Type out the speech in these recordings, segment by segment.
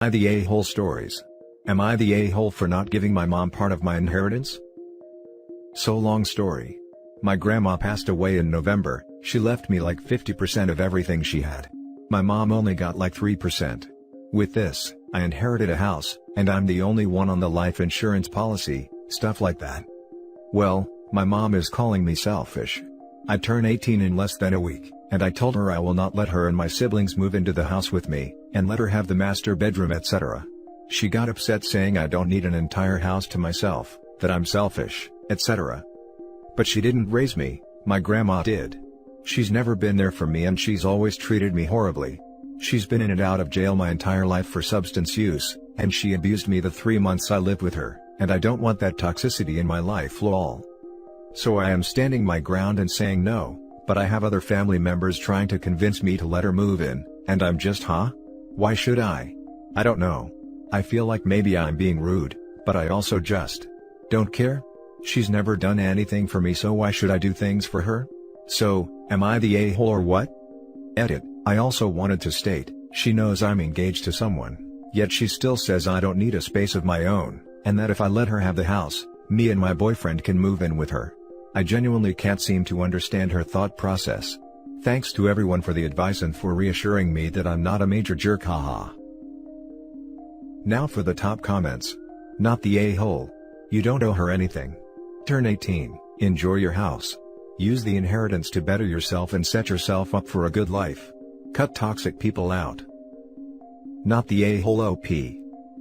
I the a-hole stories? Am I the a-hole for not giving my mom part of my inheritance? So long story. My grandma passed away in November. She left me like 50% of everything she had. My mom only got like 3%. With this, I inherited a house, and I'm the only one on the life insurance policy, stuff like that. Well, my mom is calling me selfish. I turn 18 in less than a week, and I told her I will not let her and my siblings move into the house with me, and let her have the master bedroom, etc. She got upset saying I don't need an entire house to myself, that I'm selfish, etc. But she didn't raise me, my grandma did. She's never been there for me and she's always treated me horribly. She's been in and out of jail my entire life for substance use, and she abused me the 3 months I lived with her, and I don't want that toxicity in my life lol. So I am standing my ground and saying no, but I have other family members trying to convince me to let her move in, and I'm just why should I? I don't know. I feel like maybe I'm being rude, but I also just don't care. She's never done anything for me, so why should I do things for her? So, am I the a-hole or what? Edit. I also wanted to state, she knows I'm engaged to someone, yet she still says I don't need a space of my own, and that if I let her have the house, me and my boyfriend can move in with her. I genuinely can't seem to understand her thought process. Thanks to everyone for the advice and for reassuring me that I'm not a major jerk, haha. Now for the top comments. Not the a-hole. You don't owe her anything. Turn 18, enjoy your house. Use the inheritance to better yourself and set yourself up for a good life. Cut toxic people out. Not the a-hole OP.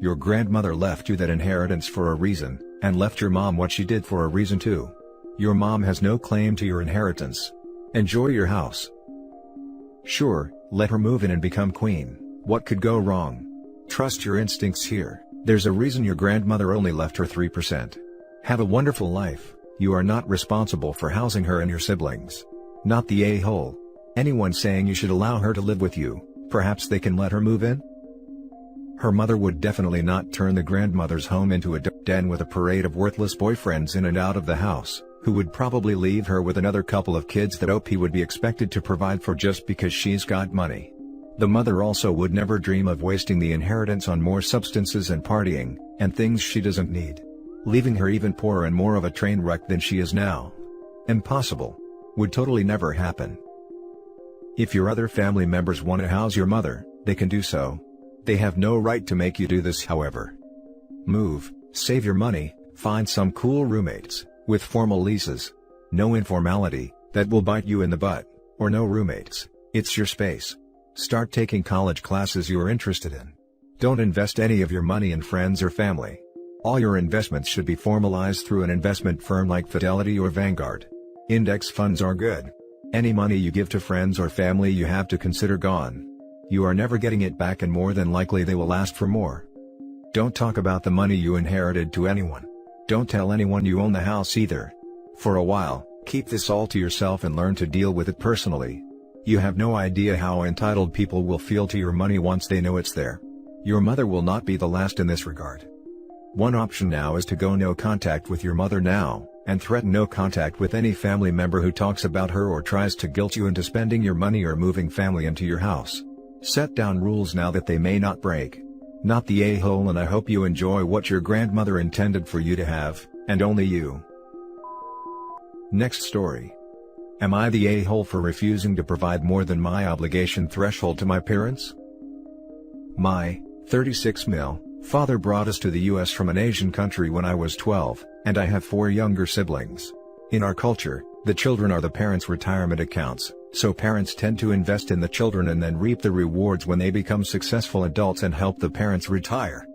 Your grandmother left you that inheritance for a reason, and left your mom what she did for a reason too. Your mom has no claim to your inheritance. Enjoy your house. Sure, let her move in and become queen. What could go wrong? Trust your instincts here. There's a reason your grandmother only left her 3%. Have a wonderful life. You are not responsible for housing her and your siblings. Not the a-hole. Anyone saying you should allow her to live with you, perhaps they can let her move in? Her mother would definitely not turn the grandmother's home into a den with a parade of worthless boyfriends in and out of the house, who would probably leave her with another couple of kids that OP would be expected to provide for just because she's got money. The mother also would never dream of wasting the inheritance on more substances and partying, and things she doesn't need. Leaving her even poorer and more of a train wreck than she is now. Impossible. Would totally never happen. If your other family members want to house your mother, they can do so. They have no right to make you do this, however. Move, save your money, find some cool roommates, with formal leases. No informality, that will bite you in the butt, or no roommates, it's your space. Start taking college classes you are interested in. Don't invest any of your money in friends or family. All your investments should be formalized through an investment firm like Fidelity or Vanguard. Index funds are good. Any money you give to friends or family you have to consider gone. You are never getting it back, and more than likely they will ask for more. Don't talk about the money you inherited to anyone. Don't tell anyone you own the house either. For a while, keep this all to yourself and learn to deal with it personally. You have no idea how entitled people will feel to your money once they know it's there. Your mother will not be the last in this regard. One option now is to go no contact with your mother now, and threaten no contact with any family member who talks about her or tries to guilt you into spending your money or moving family into your house. Set down rules now that they may not break. Not the a-hole, and I hope you enjoy what your grandmother intended for you to have, and only you. Next story. Am I the a-hole for refusing to provide more than my obligation threshold to my parents? My 36 mil father brought us to the US from an Asian country when I was 12, and I have 4 younger siblings. In our culture, the children are the parents' retirement accounts, so parents tend to invest in the children and then reap the rewards when they become successful adults and help the parents retire.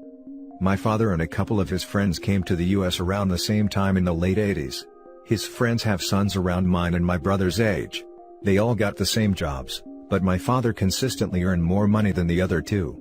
My father and a couple of his friends came to the US around the same time in the late 80s. His friends have sons around mine and my brother's age. They all got the same jobs, but my father consistently earned more money than the other two.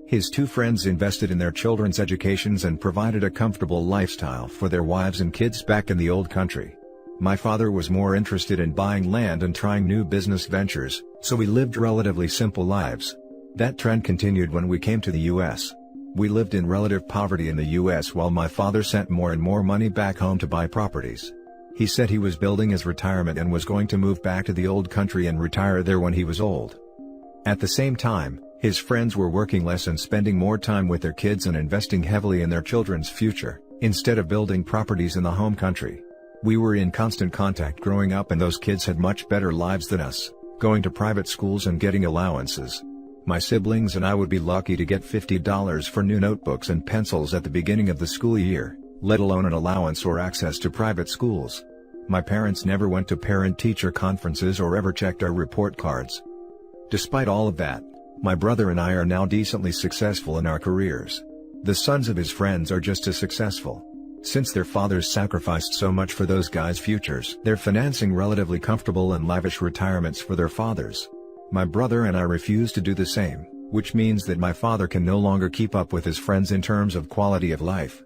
His 2 friends invested in their children's educations and provided a comfortable lifestyle for their wives and kids back in the old country. My father was more interested in buying land and trying new business ventures, so we lived relatively simple lives. That trend continued when we came to the US. We lived in relative poverty in the US while my father sent more and more money back home to buy properties. He said he was building his retirement and was going to move back to the old country and retire there when he was old. At the same time, His friends were working less and spending more time with their kids and investing heavily in their children's future, instead of building properties in the home country. We were in constant contact growing up, and those kids had much better lives than us, going to private schools and getting allowances. My siblings and I would be lucky to get $50 for new notebooks and pencils at the beginning of the school year, let alone an allowance or access to private schools. My parents never went to parent-teacher conferences or ever checked our report cards. Despite all of that, my brother and I are now decently successful in our careers. The sons of his friends are just as successful. Since their fathers sacrificed so much for those guys' futures, they're financing relatively comfortable and lavish retirements for their fathers. My brother and I refuse to do the same, which means that my father can no longer keep up with his friends in terms of quality of life.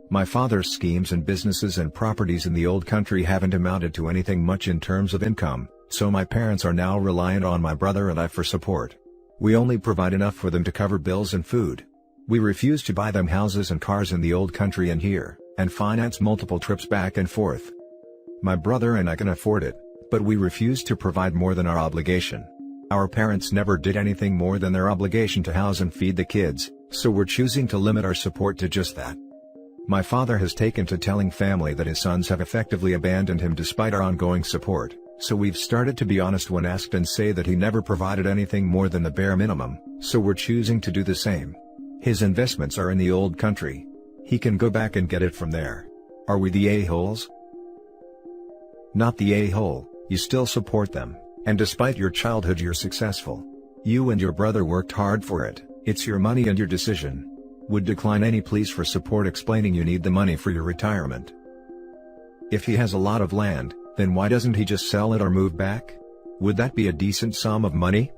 My father's schemes and businesses and properties in the old country haven't amounted to anything much in terms of income, so my parents are now reliant on my brother and I for support. We only provide enough for them to cover bills and food. We refuse to buy them houses and cars in the old country and here, and finance multiple trips back and forth. My brother and I can afford it, but we refuse to provide more than our obligation. Our parents never did anything more than their obligation to house and feed the kids, so we're choosing to limit our support to just that. My father has taken to telling family that his sons have effectively abandoned him despite our ongoing support, so we've started to be honest when asked and say that he never provided anything more than the bare minimum, so we're choosing to do the same. His investments are in the old country. He can go back and get it from there. Are we the a-holes? Not the a-hole, you still support them, and despite your childhood you're successful. You and your brother worked hard for it, it's your money and your decision. Would decline any pleas for support explaining you need the money for your retirement. If he has a lot of land, then why doesn't he just sell it or move back? Would that be a decent sum of money?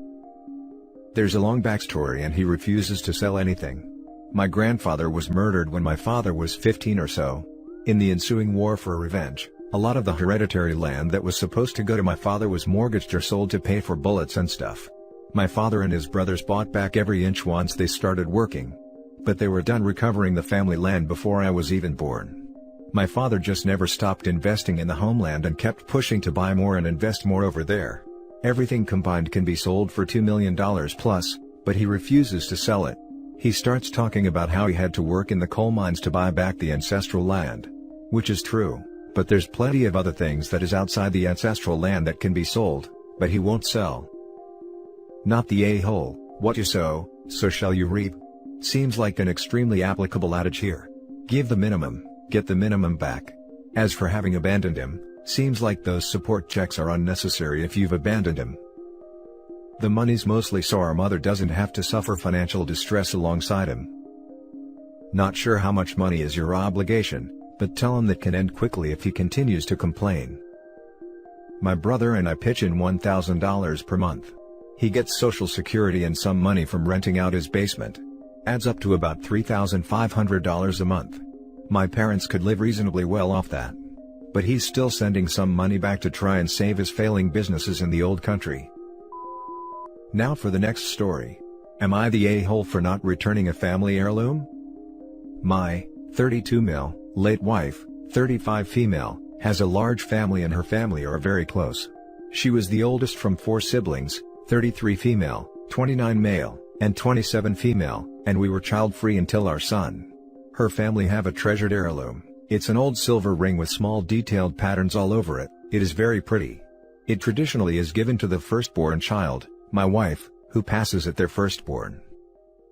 There's a long backstory and he refuses to sell anything. My grandfather was murdered when my father was 15 or so. In the ensuing war for revenge, a lot of the hereditary land that was supposed to go to my father was mortgaged or sold to pay for bullets and stuff. My father and his brothers bought back every inch once they started working. But they were done recovering the family land before I was even born. My father just never stopped investing in the homeland and kept pushing to buy more and invest more over there. Everything combined can be sold for $2 million plus, but he refuses to sell it. He starts talking about how he had to work in the coal mines to buy back the ancestral land. Which is true, but there's plenty of other things that is outside the ancestral land that can be sold, but he won't sell. Not the a-hole, what you sow, so shall you reap. Seems like an extremely applicable adage here. Give the minimum, get the minimum back. As for having abandoned him, seems like those support checks are unnecessary if you've abandoned him. The money's mostly so our mother doesn't have to suffer financial distress alongside him. Not sure how much money is your obligation, but tell him that can end quickly if he continues to complain. My brother and I pitch in $1,000 per month. He gets Social Security and some money from renting out his basement. Adds up to about $3,500 a month. My parents could live reasonably well off that. But he's still sending some money back to try and save his failing businesses in the old country. Now for the next story. Am I the a-hole for not returning a family heirloom? My 32 male, late wife, 35 female, has a large family and her family are very close. She was the oldest from 4 siblings, 33 female, 29 male, and 27 female, and we were child-free until our son. Her family have a treasured heirloom. It's an old silver ring with small detailed patterns all over it. It is very pretty. It traditionally is given to the firstborn child, my wife, who passes at their firstborn.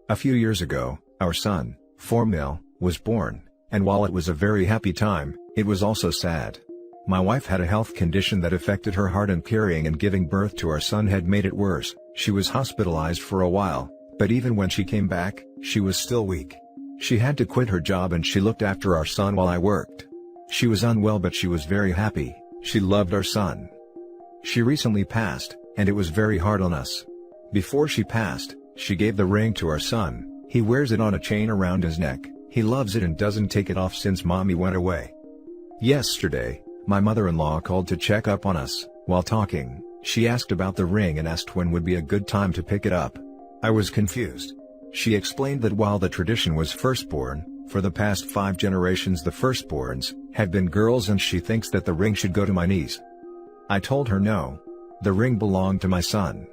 A few years ago, our son, 4 male, was born, and while it was a very happy time, it was also sad. My wife had a health condition that affected her heart, and carrying and giving birth to our son had made it worse. She was hospitalized for a while, but even when she came back, she was still weak. She had to quit her job and she looked after our son while I worked. She was unwell but she was very happy, she loved our son. She recently passed, and it was very hard on us. Before she passed, she gave the ring to our son. He wears it on a chain around his neck. He loves it and doesn't take it off since mommy went away. Yesterday, my mother-in-law called to check up on us. While talking, she asked about the ring and asked when would be a good time to pick it up. I was confused. She explained that while the tradition was firstborn, for the past 5 generations the firstborns had been girls, and she thinks that the ring should go to my niece. I told her no. The ring belonged to my son.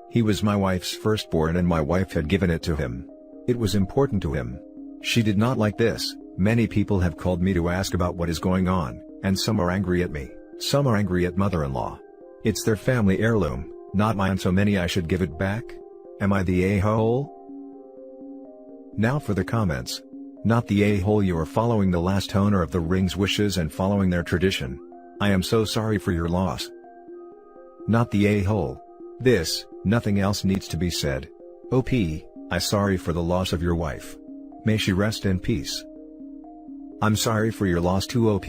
He was my wife's firstborn and my wife had given it to him. It was important to him. She did not like this. Many people have called me to ask about what is going on, and some are angry at me, some are angry at mother-in-law. It's their family heirloom, not mine, so many I should give it back? Am I the a-hole? Now for the comments. Not the a-hole, you are following the last owner of the ring's wishes and following their tradition. I am so sorry for your loss. Not the a-hole. This, nothing else needs to be said. OP, I sorry for the loss of your wife. May she rest in peace. I'm sorry for your loss too, OP,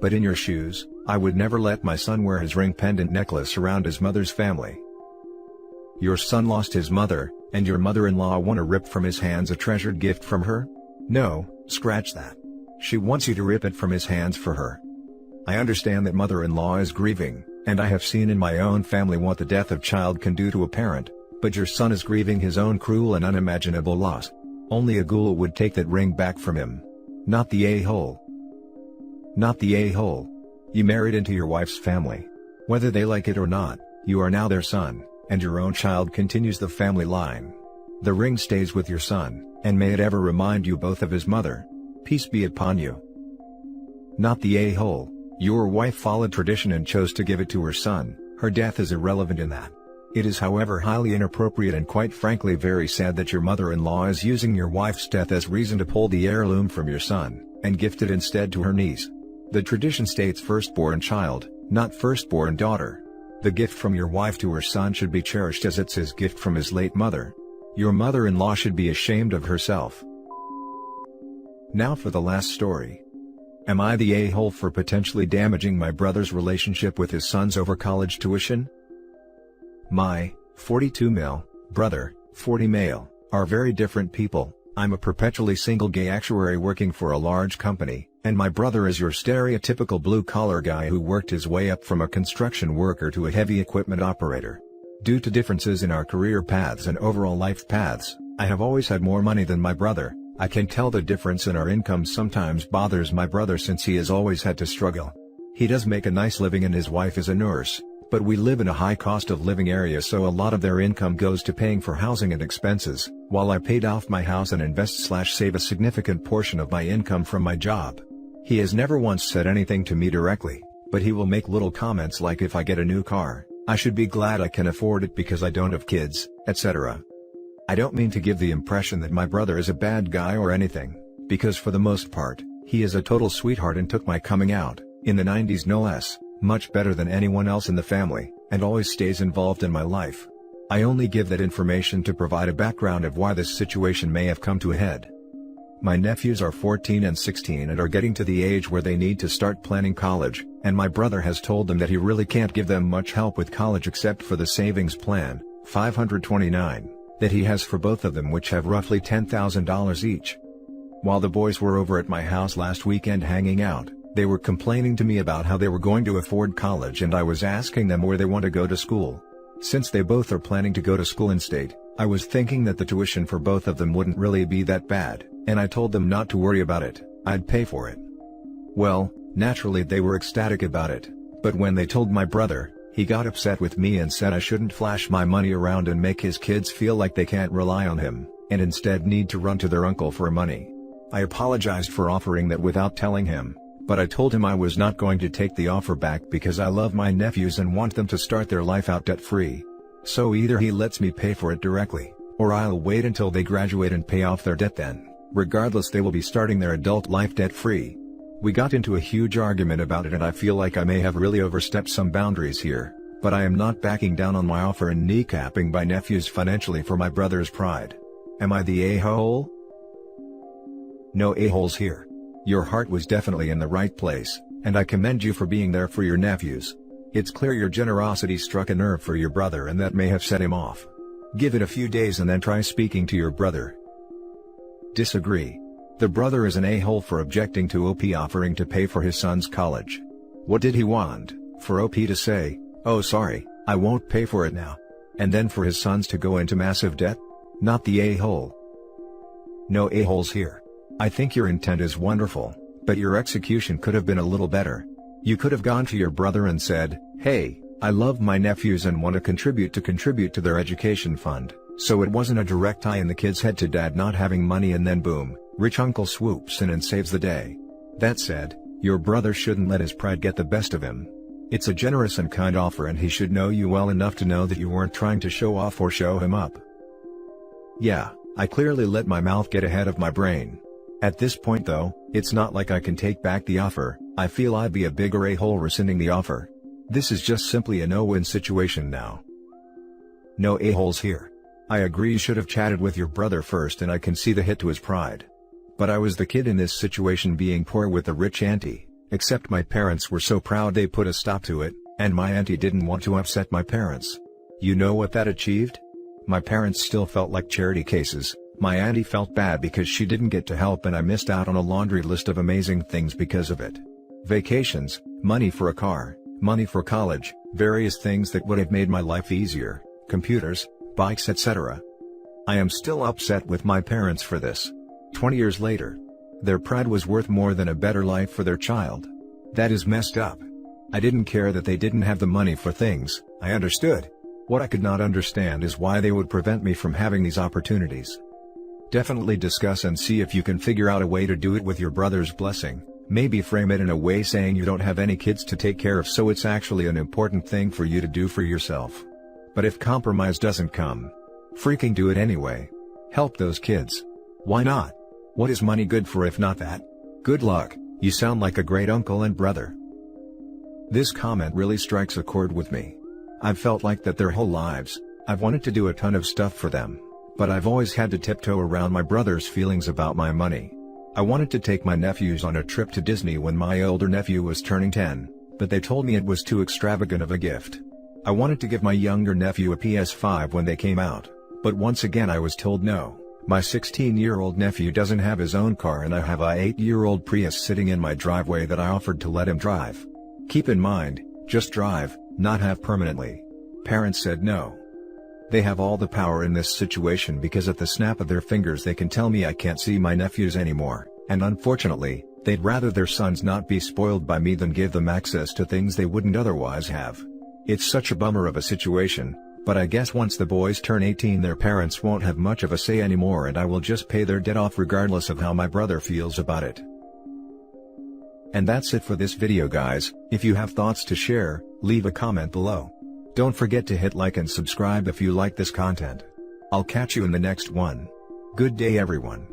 but in your shoes, I would never let my son wear his ring pendant necklace around his mother's family. Your son lost his mother, and your mother-in-law want to rip from his hands a treasured gift from her? No, scratch that. She wants you to rip it from his hands for her. I understand that mother-in-law is grieving, and I have seen in my own family what the death of child can do to a parent, but your son is grieving his own cruel and unimaginable loss. Only a ghoul would take that ring back from him. Not the a-hole. Not the a-hole. You married into your wife's family. Whether they like it or not, you are now their son, and your own child continues the family line. The ring stays with your son, and may it ever remind you both of his mother. Peace be upon you. Not the a-hole. Your wife followed tradition and chose to give it to her son. Her death is irrelevant in that. It is however highly inappropriate and quite frankly very sad that your mother-in-law is using your wife's death as reason to pull the heirloom from your son, and gift it instead to her niece. The tradition states firstborn child, not firstborn daughter. The gift from your wife to her son should be cherished as it's his gift from his late mother. Your mother-in-law should be ashamed of herself. Now for the last story. Am I the a-hole for potentially damaging my brother's relationship with his sons over college tuition? My 42 male brother, 40 male, are very different people. I'm a perpetually single gay actuary working for a large company, and my brother is your stereotypical blue-collar guy who worked his way up from a construction worker to a heavy equipment operator. Due to differences in our career paths and overall life paths, I have always had more money than my brother. I can tell the difference in our incomes sometimes bothers my brother since he has always had to struggle. He does make a nice living and his wife is a nurse, but we live in a high cost of living area, so a lot of their income goes to paying for housing and expenses, while I paid off my house and invest/save a significant portion of my income from my job. He has never once said anything to me directly, but he will make little comments like if I get a new car, I should be glad I can afford it because I don't have kids, etc. I don't mean to give the impression that my brother is a bad guy or anything, because for the most part, he is a total sweetheart and took my coming out, in the 90s no less, much better than anyone else in the family, and always stays involved in my life. I only give that information to provide a background of why this situation may have come to a head. My nephews are 14 and 16 and are getting to the age where they need to start planning college, and my brother has told them that he really can't give them much help with college except for the savings plan, $529, that he has for both of them, which have roughly $10,000 each. While the boys were over at my house last weekend hanging out, they were complaining to me about how they were going to afford college, and I was asking them where they want to go to school. Since they both are planning to go to school in state, I was thinking that the tuition for both of them wouldn't really be that bad, and I told them not to worry about it, I'd pay for it. Well, naturally they were ecstatic about it, but when they told my brother, he got upset with me and said I shouldn't flash my money around and make his kids feel like they can't rely on him, and instead need to run to their uncle for money. I apologized for offering that without telling him, but I told him I was not going to take the offer back because I love my nephews and want them to start their life out debt-free. So either he lets me pay for it directly, or I'll wait until they graduate and pay off their debt then. Regardless, they will be starting their adult life debt-free. We got into a huge argument about it and I feel like I may have really overstepped some boundaries here, but I am not backing down on my offer and kneecapping my nephews financially for my brother's pride. Am I the a-hole? No a-holes here. Your heart was definitely in the right place, and I commend you for being there for your nephews. It's clear your generosity struck a nerve for your brother and that may have set him off. Give it a few days and then try speaking to your brother. Disagree. The brother is an a-hole for objecting to OP offering to pay for his son's college. What did he want? For OP to say, "Oh sorry, I won't pay for it now," and then for his sons to go into massive debt? Not the a-hole. No a-holes here. I think your intent is wonderful, but your execution could have been a little better. You could have gone to your brother and said, "Hey, I love my nephews and want to contribute to their education fund, so it wasn't a direct tie in the kid's head to dad not having money and then boom, rich uncle swoops in and saves the day. That said, your brother shouldn't let his pride get the best of him. It's a generous and kind offer and he should know you well enough to know that you weren't trying to show off or show him up. Yeah, I clearly let my mouth get ahead of my brain. At this point though, it's not like I can take back the offer. I feel I'd be a bigger a-hole rescinding the offer. This is just simply a no-win situation now. No a-holes here. I agree you should have chatted with your brother first and I can see the hit to his pride. But I was the kid in this situation being poor with a rich auntie, except my parents were so proud they put a stop to it, and my auntie didn't want to upset my parents. You know what that achieved? My parents still felt like charity cases. My auntie felt bad because she didn't get to help and I missed out on a laundry list of amazing things because of it. Vacations, money for a car, money for college, various things that would have made my life easier, computers, bikes, etc. I am still upset with my parents for this. 20 years later. Their pride was worth more than a better life for their child. That is messed up. I didn't care that they didn't have the money for things, I understood. What I could not understand is why they would prevent me from having these opportunities. Definitely discuss and see if you can figure out a way to do it with your brother's blessing. Maybe frame it in a way saying you don't have any kids to take care of, so it's actually an important thing for you to do for yourself. But if compromise doesn't come, freaking do it anyway. Help those kids. Why not? What is money good for if not that? Good luck, you sound like a great uncle and brother. This comment really strikes a chord with me. I've felt like that their whole lives. I've wanted to do a ton of stuff for them, but I've always had to tiptoe around my brother's feelings about my money. I wanted to take my nephews on a trip to Disney when my older nephew was turning 10, but they told me it was too extravagant of a gift. I wanted to give my younger nephew a PS5 when they came out, but once again I was told no. My 16-year-old nephew doesn't have his own car and I have a 8-year-old Prius sitting in my driveway that I offered to let him drive. Keep in mind, just drive, not have permanently. Parents said no. They have all the power in this situation because at the snap of their fingers they can tell me I can't see my nephews anymore, and unfortunately, they'd rather their sons not be spoiled by me than give them access to things they wouldn't otherwise have. It's such a bummer of a situation. But I guess once the boys turn 18 their parents won't have much of a say anymore and I will just pay their debt off regardless of how my brother feels about it. And that's it for this video guys. If you have thoughts to share, leave a comment below. Don't forget to hit like and subscribe if you like this content. I'll catch you in the next one. Good day everyone.